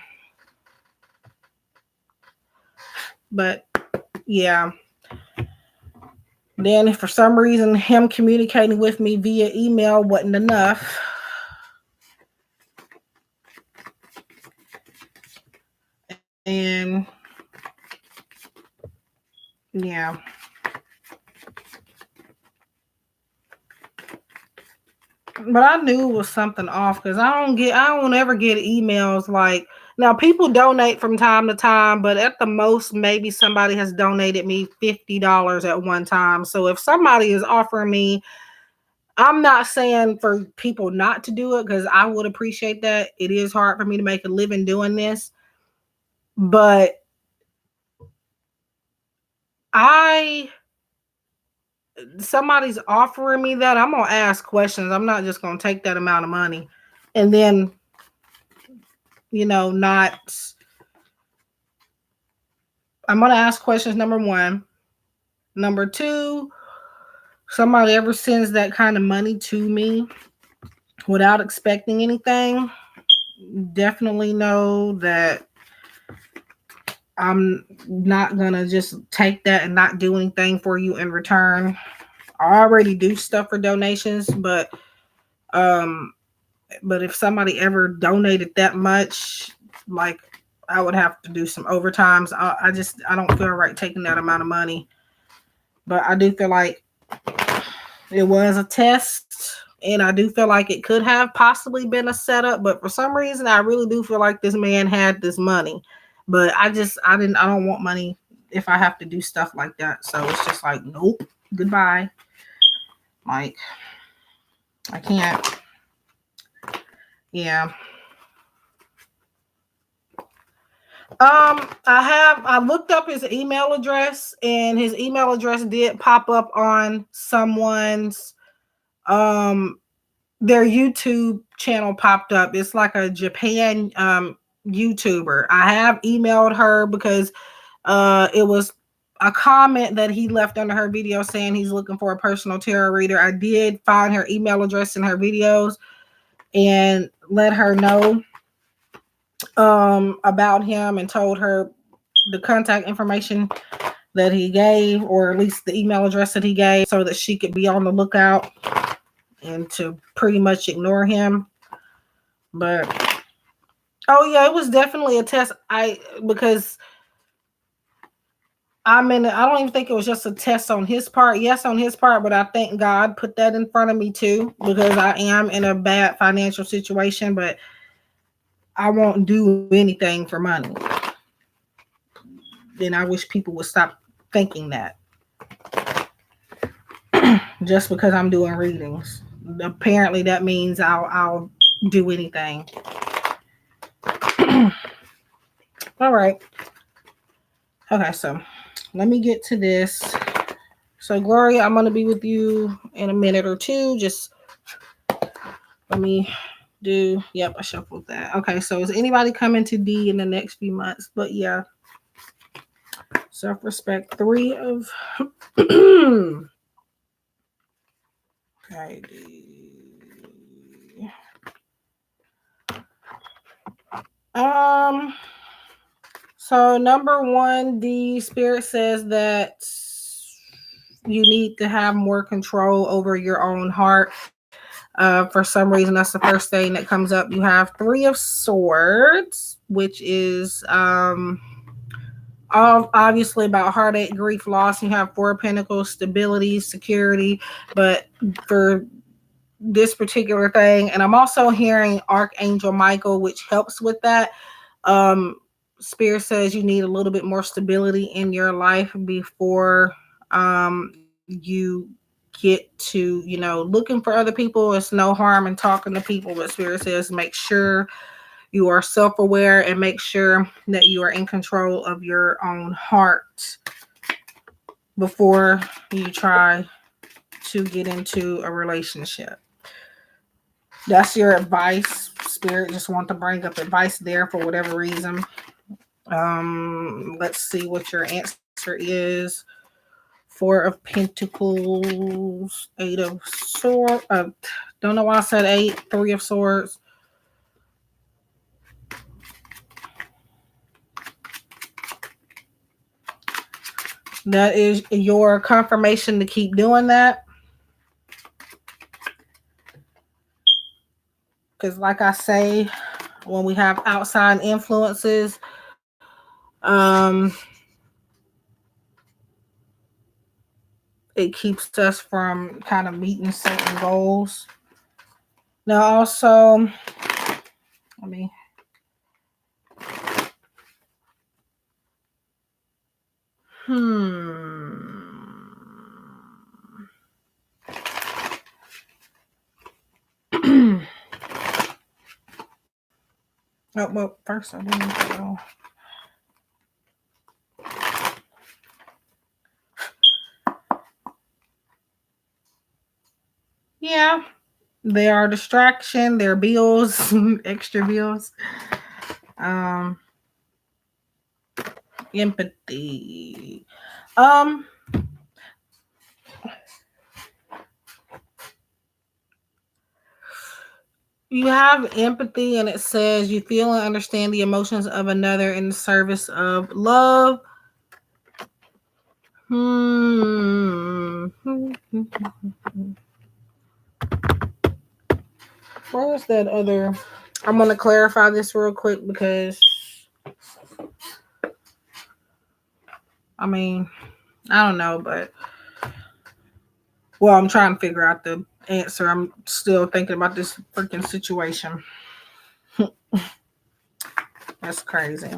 but yeah. Then if for some reason him communicating with me via email wasn't enough. And yeah. But I knew it was something off because I don't ever get emails like, now people donate from time to time, but at the most maybe somebody has donated me $50 at one time. So if somebody is offering me, I'm not saying for people not to do it because I would appreciate that. It is hard for me to make a living doing this, but I somebody's offering me that, I'm gonna ask questions. I'm not just gonna take that amount of money and then, not. I'm gonna ask questions. Number one. Number two, somebody ever sends that kind of money to me without expecting anything, definitely know that I'm not gonna just take that and not do anything for you in return. I already do stuff for donations, um but if somebody ever donated that much, like, I would have to do some overtimes. I don't feel right taking that amount of money. But I do feel like it was a test, and I do feel like it could have possibly been a setup, but for some reason I really do feel like this man had this money. But I don't want money if I have to do stuff like that. So it's just like, nope, goodbye. Like, I can't. Yeah. I looked up his email address, and his email address did pop up on someone's their YouTube channel popped up. It's like a Japan YouTuber. I have emailed her because it was a comment that he left under her video saying he's looking for a personal tarot reader. I did find her email address in her videos and let her know about him and told her the contact information that he gave, or at least the email address that he gave, so that she could be on the lookout and to pretty much ignore him. But oh yeah, it was definitely a test. Because I don't even think it was just a test on his part. Yes, on his part, but I think God put that in front of me too, because I am in a bad financial situation, but I won't do anything for money. Then I wish people would stop thinking that. Just because I'm doing readings. Apparently that means I'll do anything. All right. Okay, so let me get to this. So Gloria, I'm gonna be with you in a minute or two. Just let me do. Yep, I shuffled that. Okay, so is anybody coming to D in the next few months? But yeah, self-respect 3 of. Okay. So number 1, the spirit says that you need to have more control over your own heart. For some reason, that's the first thing that comes up. You have Three of Swords, which is obviously about heartache, grief, loss. You have Four of Pentacles, stability, security. But for this particular thing, and I'm also hearing Archangel Michael, which helps with that. Spirit says you need a little bit more stability in your life before you get to, looking for other people. It's no harm in talking to people, but Spirit says make sure you are self-aware and make sure that you are in control of your own heart before you try to get into a relationship. That's your advice. Spirit just want to bring up advice there for whatever reason. Let's see what your answer is. Four of Pentacles, Eight of Swords. Don't know why I said 8. Three of Swords. That is your confirmation to keep doing that. Because like I say, when we have outside influences, it keeps us from kind of meeting certain goals. Now also, let me oh, well, first I didn't go. Yeah, they are distraction, they're bills, extra bills. Empathy. You have empathy, and it says you feel and understand the emotions of another in the service of love. Where's that other? I'm going to clarify this real quick because, I mean, I don't know, but, well, I'm trying to figure out the answer. I'm still thinking about this freaking situation. That's crazy.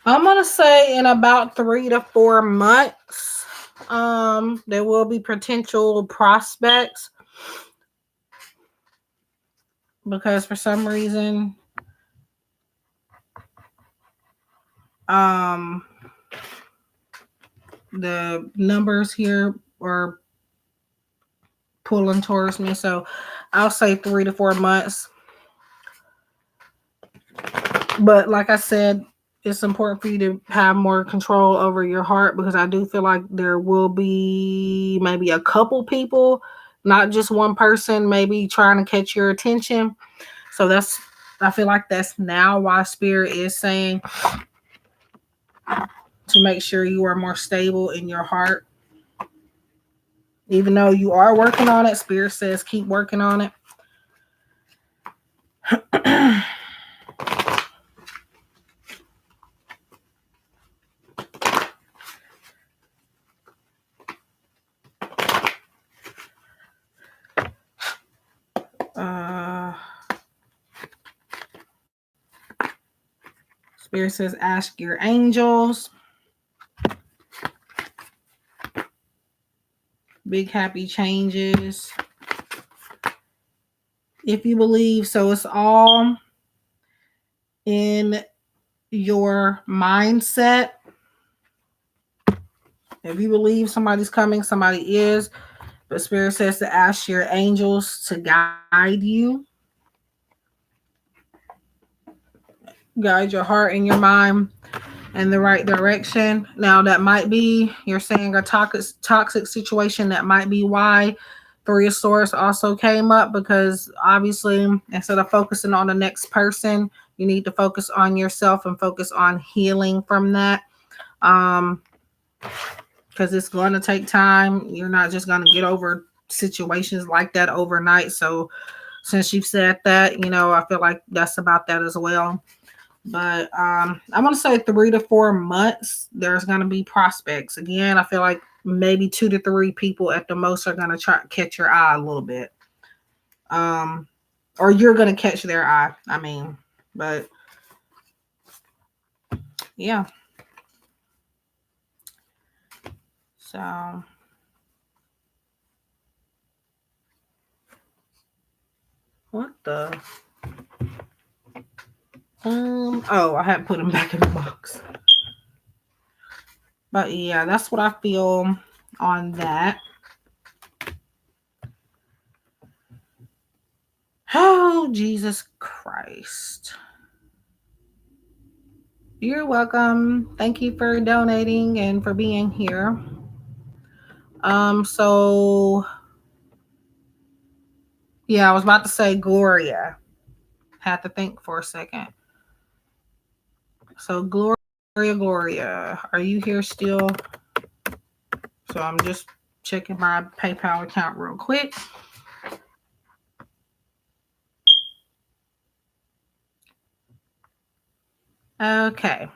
I'm going to say in about 3 to 4 months, there will be potential prospects, because for some reason, the numbers here are pulling towards me. So I'll say 3 to 4 months. But like I said, it's important for you to have more control over your heart, because I do feel like there will be maybe a couple people, not just one person, maybe trying to catch your attention. So I feel like that's now why Spirit is saying to make sure you are more stable in your heart. Even though you are working on it, Spirit says keep working on it. Spirit says, ask your angels. Big happy changes. If you believe, so it's all in your mindset. If you believe somebody's coming, somebody is. But Spirit says to ask your angels to guide you. Guide your heart and your mind in the right direction. Now, that might be, you're saying, a toxic situation. That might be why Three of Swords also came up, because obviously, instead of focusing on the next person, you need to focus on yourself and focus on healing from that. Because it's going to take time. You're not just going to get over situations like that overnight. So since you've said that, I feel like that's about that as well. But I'm going to say 3 to 4 months, there's going to be prospects. Again, I feel like maybe 2 to 3 people at the most are going to try to catch your eye a little bit. Or you're going to catch their eye. But yeah. So what the? I had to put them back in the box. But yeah, that's what I feel on that. Oh, Jesus Christ. You're welcome. Thank you for donating and for being here. So yeah, I was about to say Gloria. Had to think for a second. So Gloria, are you here still? So I'm just checking my PayPal account real quick. Okay.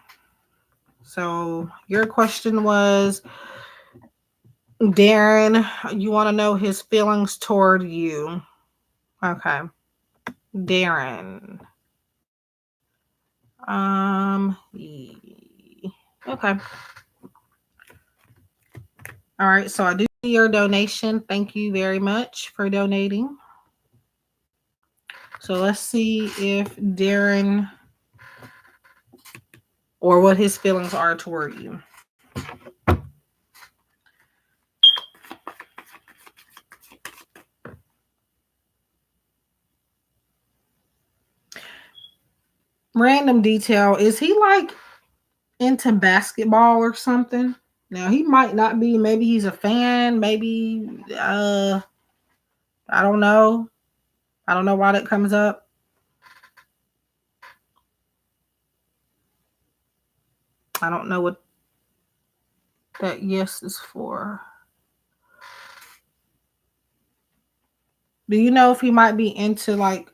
So your question was, Darren, you want to know his feelings toward you. Okay. Darren. Okay. All right. So I do see your donation. Thank you very much for donating. So let's see if Darren, or what his feelings are toward you. Random detail. Is he like into basketball or something? Now he might not be. Maybe he's a fan. Maybe I don't know. I don't know why that comes up. I don't know what that yes is for. Do you know if he might be into like